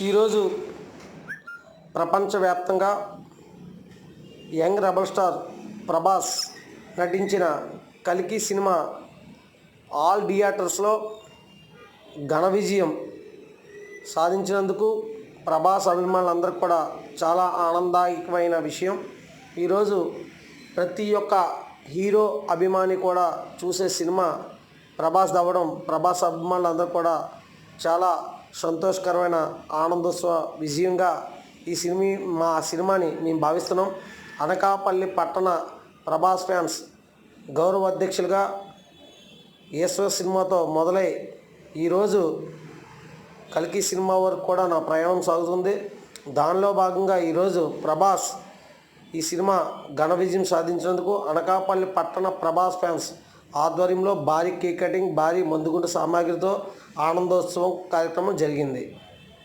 ఈరోజు ప్రపంచవ్యాప్తంగా young rebel star Prabhas నటించిన కల్కి సినిమా ఆల్ థియేటర్స్లో ఘన విజయం సాధించినందుకు ప్రభాస్ అభిమానులందరికీ కూడా చాలా ఆనందదాయకమైన విషయం. ఈరోజు ప్రతి ఒక్క హీరో అభిమాని కూడా చూసే సినిమా ప్రభాస్ అవ్వడం ప్రభాస్ అభిమానులందరూ కూడా చాలా సంతోషకరమైన ఆనందోత్సవ విజయంగా ఈ సినిమాని మేము భావిస్తున్నాం. అనకాపల్లి పట్టణ ప్రభాస్ ఫ్యాన్స్ గౌరవ అధ్యక్షులుగా ఈశ్వర్ సినిమాతో మొదలై ఈరోజు కల్కి సినిమా వరకు కూడా నా ప్రయాణం సాగుతుంది. దానిలో భాగంగా ఈరోజు ప్రభాస్ ఈ సినిమా ఘన విజయం సాధించినందుకు అనకాపల్లి పట్టణ ప్రభాస్ ఫ్యాన్స్ ఆధ్వర్యంలో భారీ కేక్ కటింగ్, భారీ మందుగుండు సామాగ్రితో ఆనందోత్సవం కార్యక్రమం జరిగింది.